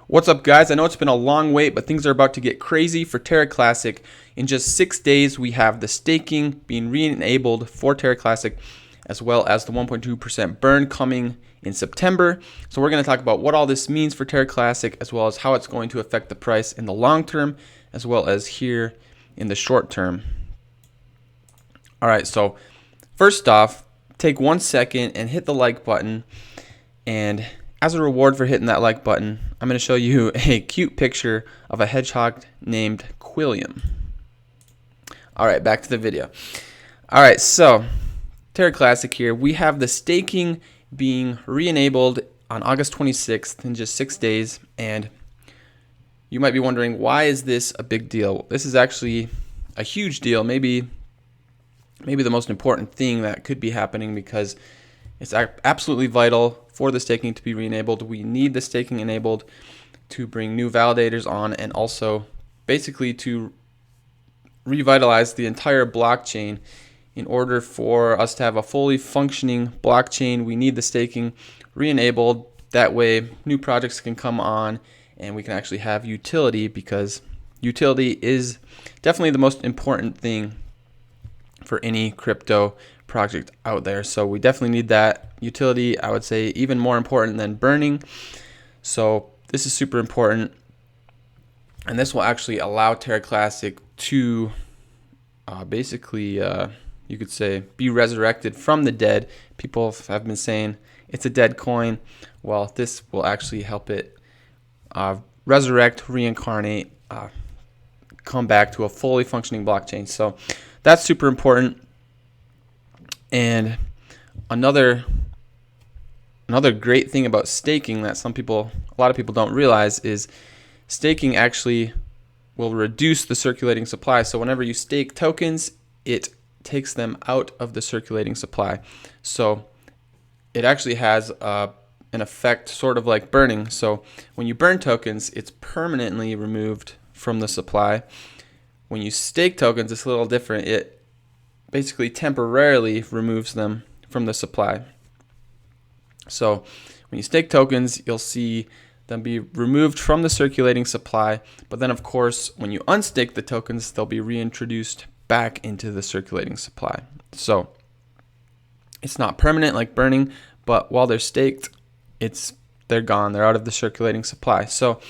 What's up, guys? I know it's been a long wait, but things are about to get crazy for Terra Classic. In just 6 days, we have the staking being re-enabled for Terra Classic, as well as the 1.2% burn coming in September. So we're going to talk about what all this means for Terra Classic, as well as how it's going to affect the price in the long term, as well as here in the short term. All right, so first off, take 1 second and hit the like button. And as a reward for hitting that like button, I'm going to show you a cute picture of a hedgehog named Quilliam. All right, back to the video. All right, so Terra Classic here. We have the staking being re-enabled on August 26th in just 6 days. And you might be wondering, why is this a big deal? This is actually a huge deal, maybe the most important thing that could be happening, because it's absolutely vital for the staking to be re-enabled. We need the staking enabled to bring new validators on, and also basically to revitalize the entire blockchain. In order for us to have a fully functioning blockchain, we need the staking re-enabled. That way new projects can come on and we can actually have utility, because utility is definitely the most important thing for any crypto project out there. So we definitely need that utility. I would say even more important than burning. So this is super important, and this will actually allow Terra Classic to you could say, be resurrected from the dead. People have been saying it's a dead coin. Well, this will actually help it resurrect, reincarnate, come back to a fully functioning blockchain. So that's super important. And another great thing about staking that a lot of people don't realize, is staking actually will reduce the circulating supply. So whenever you stake tokens, it takes them out of the circulating supply. So it actually has an effect sort of like burning. So when you burn tokens, it's permanently removed from the supply. When you stake tokens, it's a little different. It basically temporarily removes them from the supply. So when you stake tokens, you'll see them be removed from the circulating supply, but then of course when you unstake the tokens, they'll be reintroduced back into the circulating supply. So it's not permanent like burning, but while they're staked, they're gone, they're out of the circulating supply. So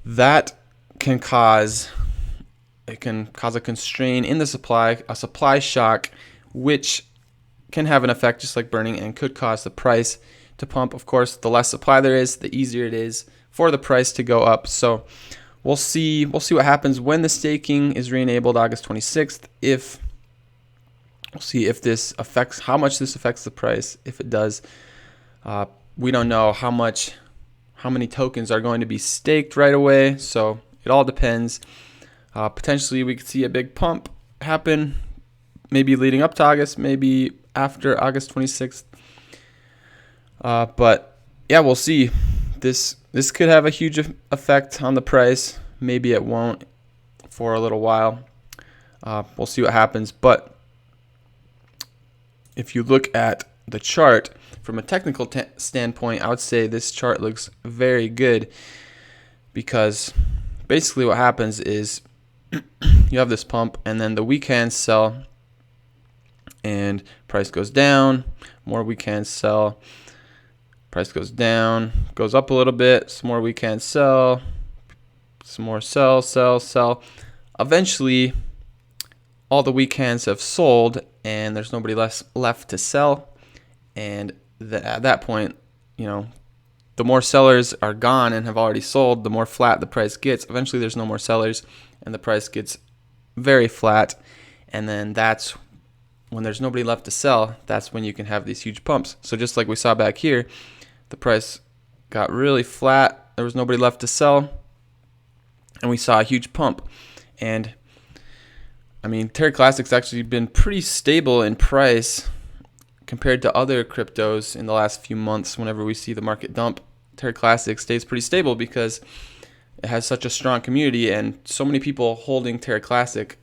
that can cause a constraint in the supply, a supply shock, which can have an effect just like burning and could cause the price to pump. Of course, the less supply there is, the easier it is for the price to go up. So we'll see what happens when the staking is re-enabled August 26th. We'll see if this affects, how much this affects the price. If it does, we don't know how many tokens are going to be staked right away. So it all depends. Potentially we could see a big pump happen, maybe leading up to August, maybe after August 26th. But yeah, we'll see. This could have a huge effect on the price. Maybe it won't for a little while. We'll see what happens. But if you look at the chart from a technical standpoint, I would say this chart looks very good, because basically what happens is you have this pump, and then the weak hands sell, and price goes down. More weak hands sell, price goes down, goes up a little bit. Some more weak hands sell, some more sell. Eventually, all the weak hands have sold, and there's nobody left to sell. And at that point, the more sellers are gone and have already sold, the more flat the price gets. Eventually, there's no more sellers, and the price gets very flat. And then that's when there's nobody left to sell. That's when you can have these huge pumps. So just like we saw back here, the price got really flat. There was nobody left to sell, and we saw a huge pump. And I mean, Terra Classic's actually been pretty stable in price compared to other cryptos in the last few months. Whenever we see the market dump, Terra Classic stays pretty stable because it has such a strong community, and so many people holding Terra Classic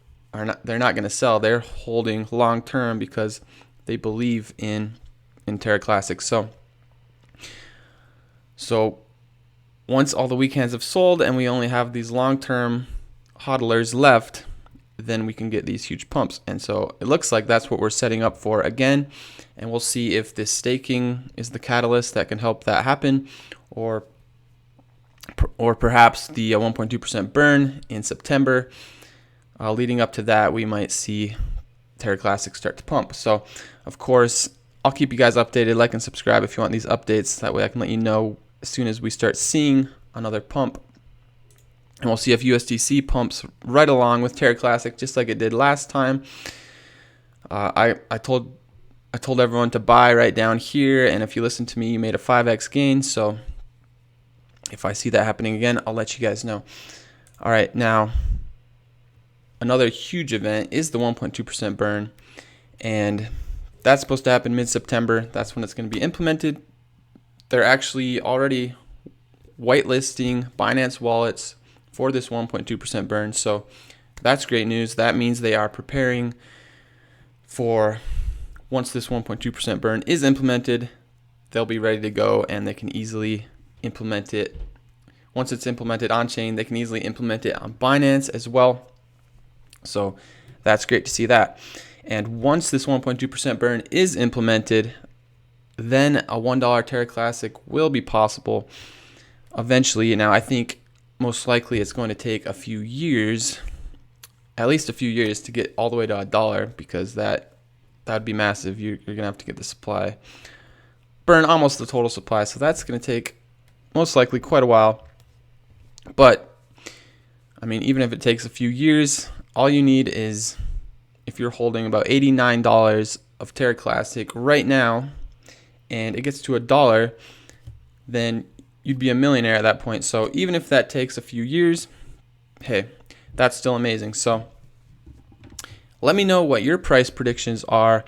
they're not going to sell. They're holding long term because they believe in Terra Classic. So once all the weekends have sold and we only have these long-term hodlers left, then we can get these huge pumps. And so it looks like that's what we're setting up for again. And we'll see if this staking is the catalyst that can help that happen, or perhaps the 1.2% burn in September. Leading up to that, we might see Terra Classic start to pump. So, of course, I'll keep you guys updated. Like and subscribe if you want these updates. That way I can let you know as soon as we start seeing another pump. And we'll see if USDC pumps right along with Terra Classic, just like it did last time. I told everyone to buy right down here, and if you listen to me, you made a 5x gain. So if I see that happening again, I'll let you guys know. All right, now another huge event is the 1.2% burn, and that's supposed to happen mid-September. That's when it's going to be implemented. They're actually already whitelisting Binance wallets for this 1.2% burn, so that's great news. That means they are preparing for once this 1.2% burn is implemented, they'll be ready to go, and they can easily implement it. Once it's implemented on chain, they can easily implement it on Binance as well. So that's great to see that. And once this 1.2% burn is implemented, then a $1 Terra Classic will be possible eventually. Now, I think most likely it's going to take a few years, at least a few years, to get all the way to $1, because that'd be massive. You're going to have to get the supply, burn almost the total supply. So that's going to take most likely quite a while. But, I mean, even if it takes a few years, all you need is, if you're holding about $89 of Terra Classic right now, and it gets to $1, then you'd be a millionaire at that point. So even if that takes a few years, hey, that's still amazing. So let me know what your price predictions are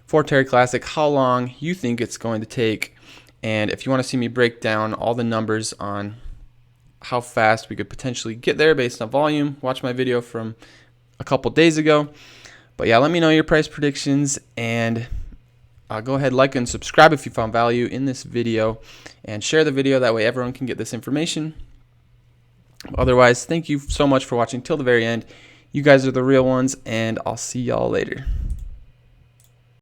for Terra Classic, how long you think it's going to take, and if you want to see me break down all the numbers on how fast we could potentially get there based on volume, watch my video from a couple days ago. But yeah, let me know your price predictions, and go ahead, like and subscribe if you found value in this video, and share the video. That way everyone can get this information. Otherwise, thank you so much for watching till the very end. You guys are the real ones, and I'll see y'all later.